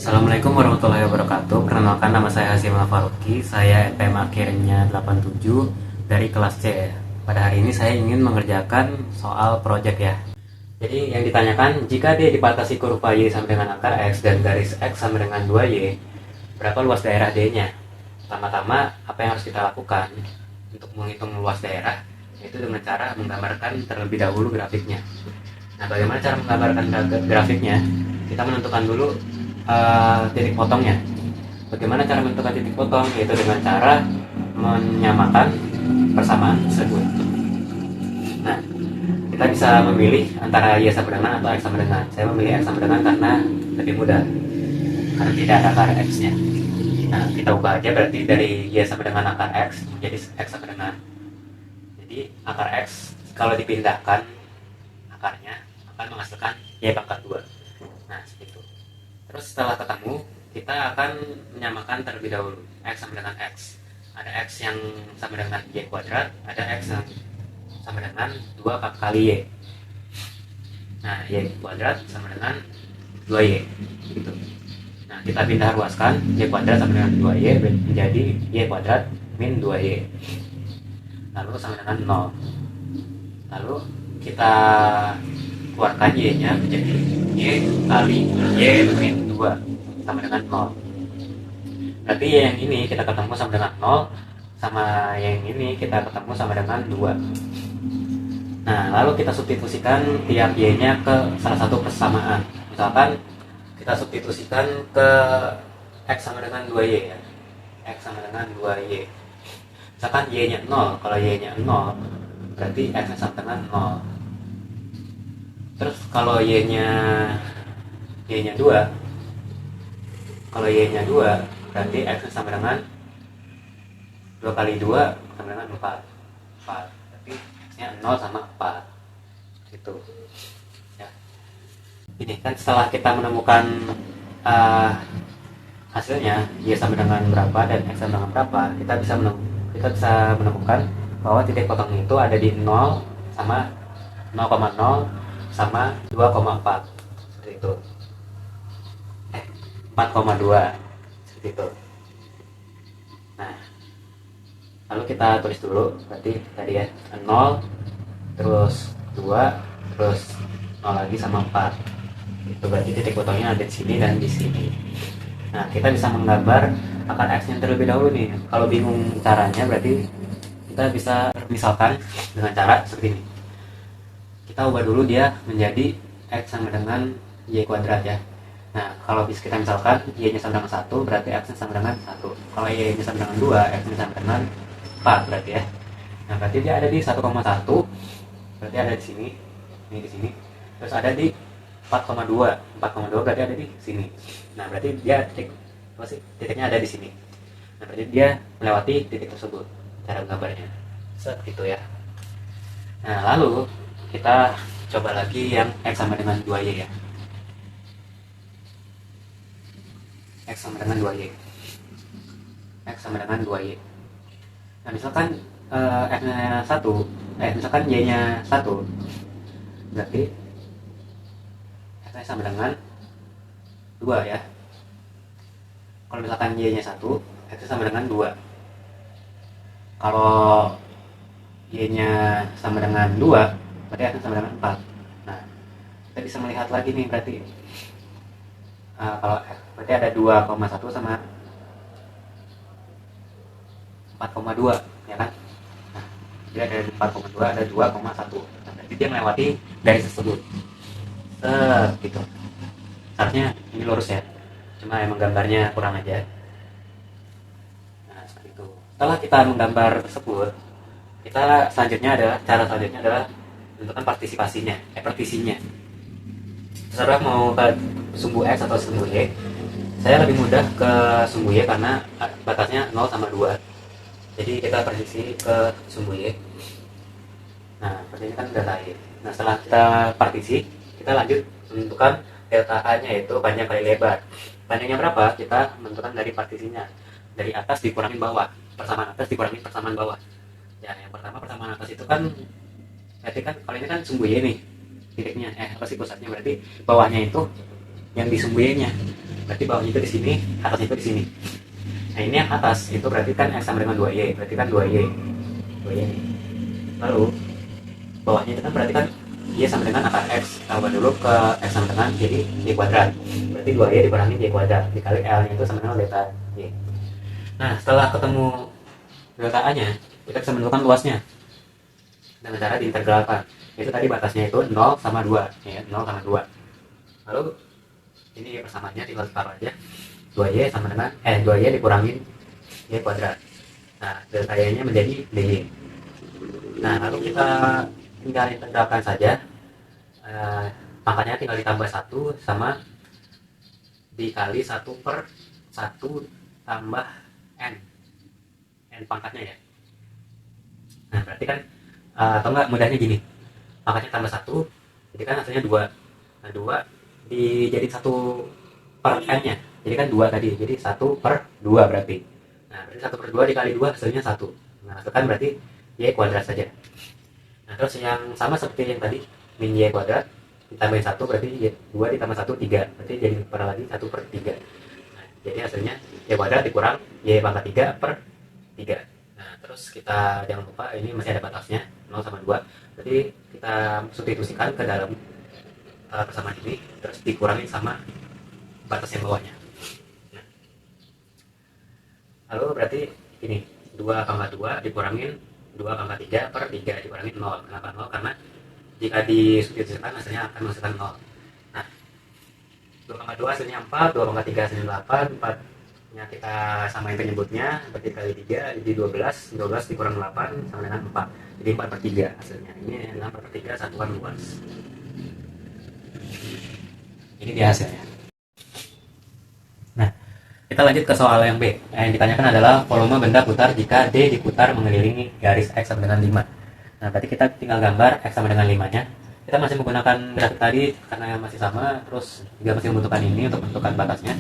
Assalamualaikum warahmatullahi wabarakatuh. Perkenalkan, nama saya Hasim Faruqi. Saya NPM akhirnya 87 dari kelas C. Pada hari ini saya ingin mengerjakan soal project ya. Jadi yang ditanyakan, jika D dibatasi kurva Y sama dengan akar X dan garis X sama dengan 2Y, berapa luas daerah D-nya? Pertama-tama, apa yang harus kita lakukan untuk menghitung luas daerah? Yaitu dengan cara menggambarkan terlebih dahulu grafiknya. Nah, bagaimana cara menggambarkan grafiknya? Kita menentukan dulu titik potongnya. Bagaimana cara menentukan titik potong? Yaitu dengan cara menyamakan persamaan tersebut. Nah, kita bisa memilih antara Y sama dengan atau X sama dengan. Saya memilih X sama dengan karena lebih mudah, karena tidak ada akar X-nya. Nah, kita ubah aja berarti dari Y sama dengan akar X menjadi X sama dengan. Jadi akar X kalau dipindahkan akarnya akan menghasilkan Y pangkat 2. Nah, seperti itu. Terus setelah ketemu, kita akan menyamakan terlebih dahulu X sama dengan X. Ada X yang sama dengan Y kuadrat, ada X yang sama dengan 2 kali Y. Nah, Y kuadrat sama dengan 2Y gitu. Nah, kita pindah ruaskan Y kuadrat sama dengan 2Y menjadi Y kuadrat min 2Y, lalu sama dengan 0. Lalu kita keluarkan Y-nya menjadi Y kali Y min 2 sama dengan 0. Berarti Y yang ini kita ketemu sama dengan 0, sama yang ini kita ketemu sama dengan 2. Nah, lalu kita substitusikan tiap Y-nya ke salah satu persamaan. Misalkan kita substitusikan ke X sama dengan 2Y ya. X sama dengan 2Y. Misalkan Y-nya 0, kalau Y-nya 0 berarti X-nya sama dengan 0. Terus kalau Y-nya 2, kalau Y-nya 2 berarti X-nya sama dengan 2 kali 2 sama dengan 4. Berarti X-nya 0 sama 4. Gitu ya. Ini kan setelah kita menemukan hasilnya Y sama dengan berapa dan X sama dengan berapa, kita bisa menemukan bahwa titik potong itu ada di 0 sama 0,0 sama 2,4 seperti itu. 4,2 seperti itu. Nah, lalu kita tulis dulu berarti tadi ya, 0 terus 2 terus 0 lagi sama 4. Itu berarti titik potongnya ada di sini dan di sini. Nah, kita bisa menggambar akar X-nya terlebih dahulu nih. Kalau bingung caranya berarti kita bisa misalkan dengan cara seperti ini. Kita ubah dulu dia menjadi X sama dengan Y kuadrat ya. Nah, kalau bisa kita misalkan Y-nya sama dengan 1 berarti X-nya sama dengan 1. Kalau Y-nya sama dengan 2, X-nya sama dengan 4 berarti ya. Nah, berarti dia ada di 1,1. Berarti ada di sini. Ini di sini. Terus ada di 4,2. 4,2 berarti ada di sini. Nah, berarti dia titiknya ada di sini. Nah, berarti dia melewati titik tersebut. Cara gambarnya seperti itu ya. Nah, lalu kita coba lagi yang X sama dengan 2Y ya. X sama dengan 2Y. X sama dengan 2Y. Nah, misalkan X-nya 1, misalkan Y-nya 1, berarti X-nya sama dengan 2 ya. Kalau misalkan Y-nya 1, X-nya sama dengan 2. Kalau Y-nya sama dengan 2, berarti X-nya sama dengan 4. Nah, kita bisa melihat lagi nih berarti. Kalau berarti ada 2,1 sama 4,2 ya kan. Nah, jadi ada 4,2 ada 2,1. Nah, berarti dia melewati garis tersebut gitu. Seharusnya ini lurus ya, cuma emang gambarnya kurang aja. Nah, seperti itu. Setelah kita menggambar tersebut, cara selanjutnya adalah menentukan partisinya. Terserah mau ke sumbu X atau sumbu Y. Saya lebih mudah ke sumbu Y karena batasnya 0 sama 2. Jadi kita partisi ke sumbu Y. Nah, seperti ini kan udah lahir. Nah, setelah kita partisi, kita lanjut menentukan delta A-nya, yaitu panjang kali lebar. Panjangnya berapa? Kita menentukan dari partisinya. Dari atas dikurangi bawah. Persamaan atas dikurangi persamaan bawah. Ya, yang pertama persamaan atas itu kan berarti kan kalau ini kan sumbu Y nih titiknya, pusatnya, berarti bawahnya itu yang di sumbu Y-nya. Berarti bawahnya itu di sini, atasnya itu di sini. Nah ini yang atas itu berarti kan X sama dengan 2Y, berarti kan 2Y. 2Y nih. Lalu bawahnya itu kan berarti kan Y sama dengan akar X. Kita ubah dulu ke X sama dengan jadi Y kuadrat. Berarti 2Y dikurangi Y kuadrat dikali L-nya itu sama dengan delta Y. Nah setelah ketemu delta A-nya, kita bisa menentukan luasnya dengan cara diintegralkan. Itu tadi batasnya itu 0 sama 2 ya, 0 sama 2. Lalu ini persamaannya tinggal separuh aja. 2Y sama dengan 2Y dikurangin Y kuadrat. Nah delta Y nya menjadi DY. Nah lalu kita tinggal integralkan saja. Pangkatnya tinggal ditambah 1 sama dikali 1 per 1 tambah N pangkatnya ya. Nah berarti kan atau enggak mudahnya gini, pangkatnya tambah 1 jadi kan hasilnya 2. Nah 2 dijadiin 1 per N nya, jadi kan 2 tadi, jadi 1 per 2 berarti. Nah berarti 1 per 2 dikali 2 hasilnya 1. Nah hasilkan berarti Y kuadrat saja. Nah terus yang sama seperti yang tadi, min Y kuadrat ditambahin 1 berarti 2 ditambah 1 3, berarti jadi per lagi 1 per 3. Nah jadi hasilnya Y kuadrat dikurang Y pangkat 3 per 3. Nah terus kita jangan lupa ini masih ada batasnya 0 sama 2, berarti kita substitusikan ke dalam persamaan ini, terus dikurangi sama batas yang bawahnya. Nah, lalu berarti ini 2 pangkat 2 dikurangin 2 pangkat 3 per 3 dikurangin 0. Kenapa 0? Karena jika disubstitusikan hasilnya akan menghasilkan 0. Nah 2 pangkat 2 hasilnya 4, 2 pangkat 3 hasilnya 8, 4 nya kita samain penyebutnya, berarti kali 3 jadi 12, 12 dikurang 8 sama dengan 4, jadi 4 per 3 hasilnya. Ini adalah 4 per 3 satuan luas. Ini dia hasilnya. Nah kita lanjut ke soal yang B. Yang ditanyakan adalah volume benda putar jika D diputar mengelilingi garis X sama dengan 5. Nah berarti kita tinggal gambar X sama dengan 5 nya. Kita masih menggunakan grafik tadi karena masih sama, terus juga masih membutuhkan ini untuk menentukan batasnya.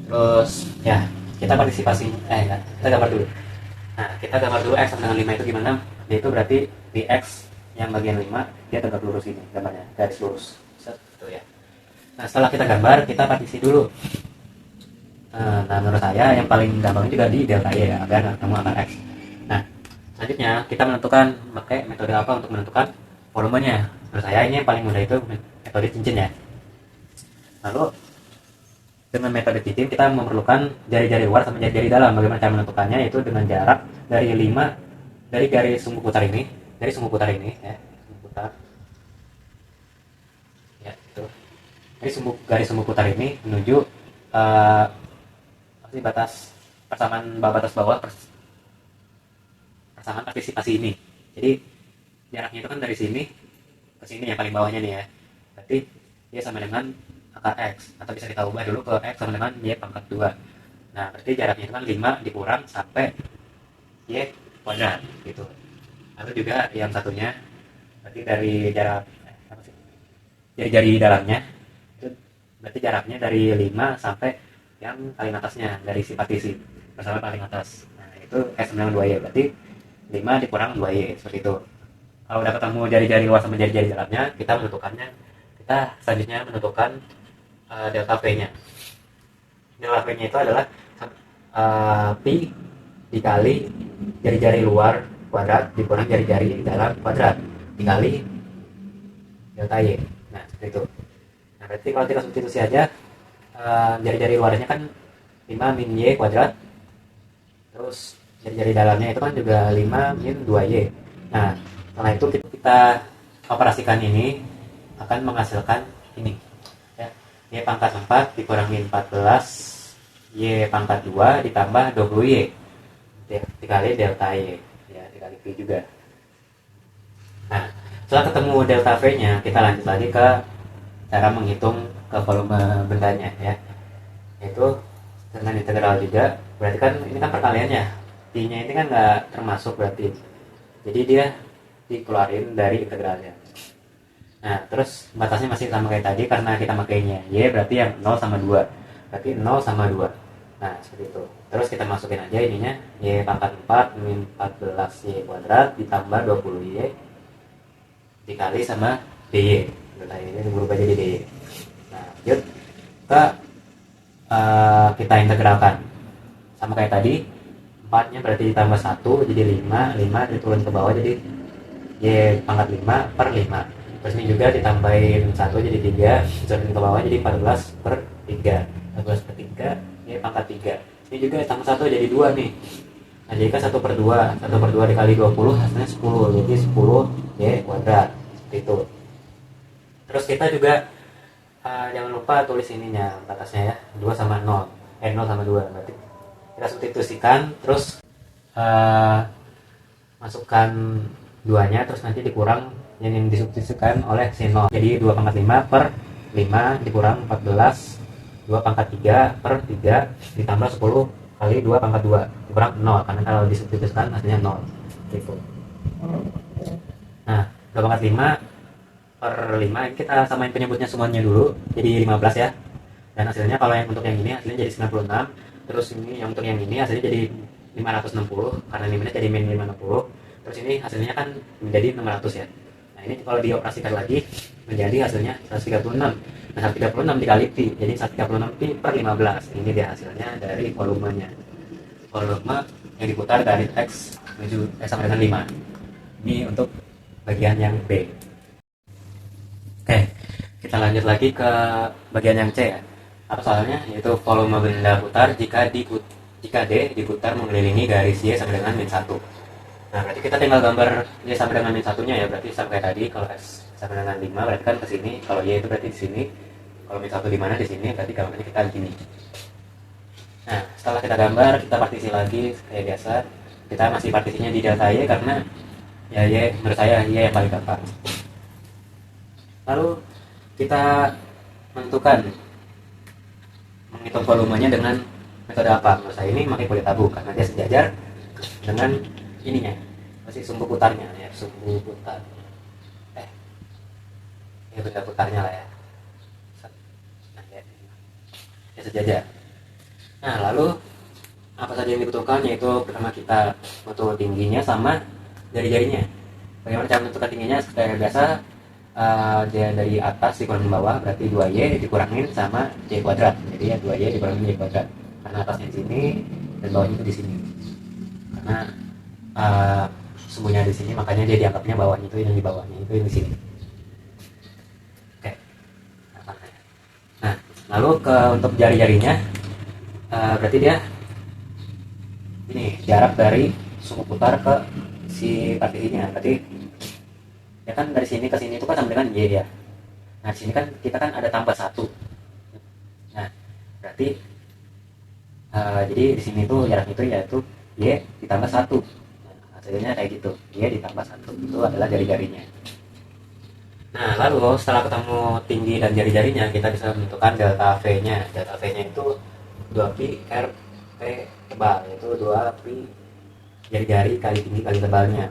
Terus ya kita partisipasi, kita gambar dulu. Nah kita gambar dulu X sama dengan 5 itu gimana. Dia itu berarti di X yang bagian 5 dia tegak lurus ini gambarnya, garis lurus gitu ya. Nah setelah kita gambar, kita partisi dulu. Nah menurut saya yang paling gampang juga di delta Y ya, agar ketemu akar X. Nah selanjutnya kita menentukan pakai metode apa untuk menentukan volumenya. Menurut saya ini yang paling mudah itu metode cincin ya. Lalu dengan metode cincin kita memerlukan jari-jari luar sama jari-jari dalam. Bagaimana cara menentukannya? Yaitu dengan jarak dari 5 dari garis sumbu putar ini, dari sumbu putar ini ya, sumbu putar ya itu. Dari garis sumbu putar ini menuju batas persamaan batas bawah persamaan partisipasi ini. Jadi jaraknya itu kan dari sini ke sini yang paling bawahnya nih ya. Berarti dia sama dengan akar X, atau bisa kita ubah dulu ke X sama dengan Y pangkat 2. Nah berarti jaraknya itu kan 5 dikurang sampai Y kuadrat gitu. Lalu juga yang satunya berarti dari jarak jari-jari dalamnya itu berarti jaraknya dari 5 sampai yang paling atasnya, dari si partisi bersama paling atas. Nah itu X sama dengan 2Y, berarti 5 dikurang 2Y seperti itu. Kalau udah ketemu jari-jari luar sama jari-jari dalamnya, kita menentukannya. Kita selanjutnya menentukan delta V-nya. Delta V-nya itu adalah pi dikali jari-jari luar kuadrat dikurang jari-jari dalam kuadrat dikali delta Y. Nah seperti itu. Nah berarti kalau kita substitusi aja, jari-jari luarnya kan 5 min Y kuadrat, terus jari-jari dalamnya itu kan juga 5 min 2Y. Nah setelah itu kita operasikan ini akan menghasilkan ini ya, Y pangkat 4 dikurangi 14 Y pangkat 2 ditambah 20Y ya, dikali delta Y ya, dikali V juga. Nah setelah ketemu delta V nya, kita lanjut lagi ke cara menghitung ke volume bendanya ya, yaitu dengan integral juga. Berarti kan ini kan perkaliannya, I nya ini kan nggak termasuk berarti, jadi dia dikeluarin dari integralnya. Nah terus batasnya masih sama kayak tadi karena kita makainya Y, berarti yang 0 sama 2, berarti 0 sama 2. Nah seperti itu. Terus kita masukin aja ininya, Y pangkat 4 min 14Y kuadrat ditambah 20Y dikali sama DY. Delta ini berubah jadi DY. Nah lanjut, kita integralkan sama kayak tadi. 4 nya berarti ditambah 1 jadi 5, 5 diturun ke bawah jadi Y pangkat 5 per 5. Terus ini juga ditambahin 1 jadi 3, diturunin ke bawah jadi 14 per 3, 14 per 3 Y pangkat 3. Ini juga ditambah 1 jadi 2 nih. Nah jadi kan 1 per 2, 1 per 2 dikali 20 hasilnya 10, jadi 10 Y kuadrat, seperti itu. Terus kita juga jangan lupa tulis ininya batasnya ya, 2 sama 0, 0 sama 2, berarti kita substitusikan, terus masukkan 2 nya, terus nanti dikurang yang disubstitusikan oleh si 0, jadi 2 pangkat 5 per 5 dikurang 14, 2 pangkat 3 per 3 ditambah 10 kali 2 pangkat 2 dikurang 0, karena kalau disubstitusikan hasilnya 0 gitu. Nah 2 pangkat 5 per 5 ini kita samain penyebutnya semuanya dulu jadi 15 ya, dan hasilnya kalau yang untuk yang ini hasilnya jadi 96. Terus ini yang untuk yang ini hasilnya jadi 560 karena ini jadi min 560. Terus ini hasilnya kan menjadi 600 ya. Nah ini kalau dioperasikan lagi menjadi hasilnya 136. Nah 136 dikali pi jadi 136 pi per 15. Ini dia hasilnya dari volumenya. Volume yang diputar dari X menuju sama dengan 5. Ini untuk bagian yang B. Oke, kita lanjut lagi ke bagian yang C ya. Apa soalnya? Yaitu volume benda putar jika D diputar mengelilingi garis Y sama dengan min 1. Nah berarti kita tinggal gambar Y sama dengan min 1 nya ya, berarti sampai tadi kalau X sama dengan 5 berarti kan ke sini, kalau Y itu berarti di sini, kalau min 1 di mana di sini, berarti gambarnya kita di sini. Nah setelah kita gambar, kita partisi lagi kayak biasa. Kita masih partisinya di delta Y karena ya Y menurut saya Y yang paling gampang. Lalu kita menentukan menghitung volumenya dengan metode apa? Menurut saya ini pakai kulit abu karena dia sejajar dengan ininya, masih sumbu putarnya ya, sumbu putar. Ya benda putarnya lah ya. Nah, ya sejajar. Nah lalu apa saja yang dibutuhkan, yaitu pertama kita butuh tingginya sama jari-jarinya. Bagaimana cara menentukan tingginya? Seperti biasa, dia dari atas dikurangin bawah, berarti 2Y dikurangin sama Y kuadrat, jadi ya 2Y dikurangin Y kuadrat karena atasnya di sini dan bawahnya itu di sini, karena sumbunya di sini makanya dia dianggapnya bawahnya itu yang di bawahnya itu yang di sini. Oke. Nah lalu untuk jari-jarinya berarti dia ini jarak dari sumbu putar ke si partisinya, berarti ya kan dari sini ke sini itu kan sama dengan Y ya. Nah di sini kan kita kan ada tambah 1. Nah berarti jadi di sini tuh jarak itu yaitu Y ditambah 1. Nah, hasilnya kayak gitu, Y ditambah 1 itu adalah jari-jarinya. Nah lalu setelah ketemu tinggi dan jari-jarinya, kita bisa menentukan delta V nya. Delta V nya itu 2pi R P tebal, yaitu 2pi jari-jari kali tinggi kali tebalnya.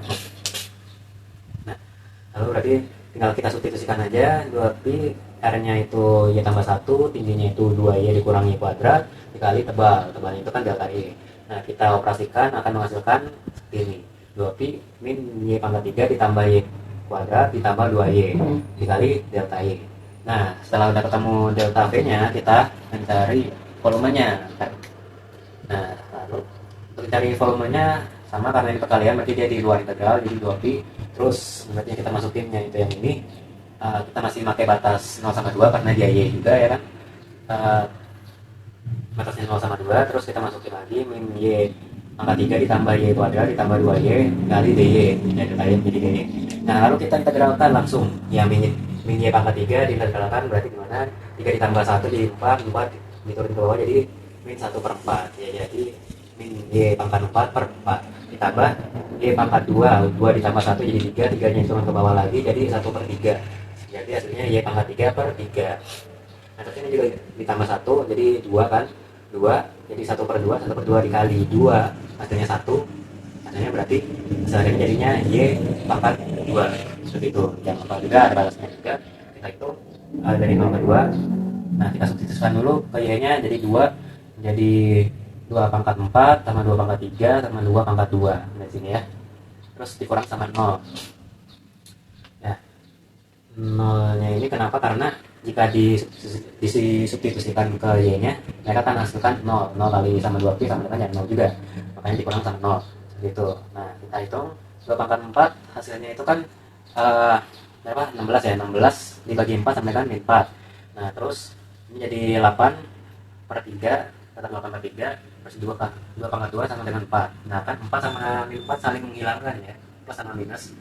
Lalu berarti tinggal kita substitusikan aja, 2pi R nya itu Y tambah 1, tingginya itu 2Y dikurang Y kuadrat dikali tebal, tebalnya itu kan delta Y. Nah kita operasikan akan menghasilkan seperti ini, 2pi min Y pangkat 3 ditambah Y kuadrat ditambah 2Y dikali delta Y. Nah setelah udah ketemu delta V nya, kita mencari volumenya. Nah lalu untuk mencari volumenya sama karena ini perkalian, berarti dia di luar integral, jadi 2pi. Terus berarti kita masukin yaitu yang ini, kita masih pakai batas 0 sama 2 karena dia Y juga ya kan, batasnya 0 sama 2. Terus kita masukin lagi min Y pangkat 3 ditambah Y kuadrat ditambah 2Y kali DY, ya dikali jadi DY. Nah lalu kita integralkan langsung ya, min Y pangkat 3 diintegralkan berarti gimana, 3 ditambah 1 jadi 4, 4 diturunin ke bawah jadi min 1 per 4 ya, jadi min Y pangkat 4 per 4 ditambah Y pangkat 2, 2 ditambah 1 jadi 3, 3 nya hitungan ke bawah lagi jadi 1 per 3, jadi hasilnya Y pangkat 3 per 3. Nah terus ini juga ditambah 1 jadi 2 kan, 2 jadi 1 per 2, 1 per 2 dikali 2 hasilnya 1, hasilnya berarti hasilnya jadinya Y pangkat 2 seperti itu. Jangan lupa juga ada batasnya juga, kita hitung dari 0 ke 2. Nah kita substitusikan dulu ke Y nya, jadi 2 jadi 2 pangkat 4 sama 2 pangkat 3 sama 2 pangkat 2 dari sini ya, terus dikurang sama 0 ya. Nolnya ini kenapa? Karena jika disubstitusikan ke y-nya, mereka kan hasilkan 0. 0 kali sama 2pi sama dengan ya 0 juga. Makanya dikurang sama 0. Gitu. Nah, kita hitung 2 pangkat 4 hasilnya itu kan eh berapa? 16 ya. 16 dibagi 4 sama dengan min 4. Nah, terus ini jadi 8 per 3, tetap 8 per 3, terus 2 pangkat 2 sama dengan 4. Nah, kan 4 sama min 4 saling menghilangkan ya. Plus sama minus.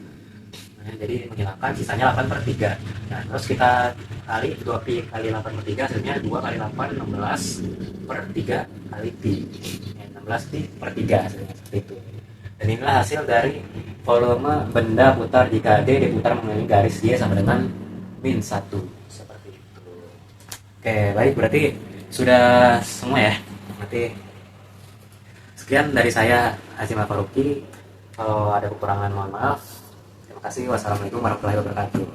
Nah, jadi menghilangkan sisanya 8 per 3. Nah, terus kita kali 2pi kali 8 per 3 hasilnya 2 kali 8 16 per 3 kali pi. Ya, 16 pi per 3 hasilnya seperti itu. Dan inilah hasil dari volume benda putar jika D diputar mengelilingi garis Y sama dengan min 1. Seperti itu. Oke, baik, berarti sudah semua ya. Berarti sekian dari saya, Hazim Al-Faruqi. Kalau ada kekurangan mohon maaf. Terima kasih. Wassalamualaikum warahmatullahi wabarakatuh.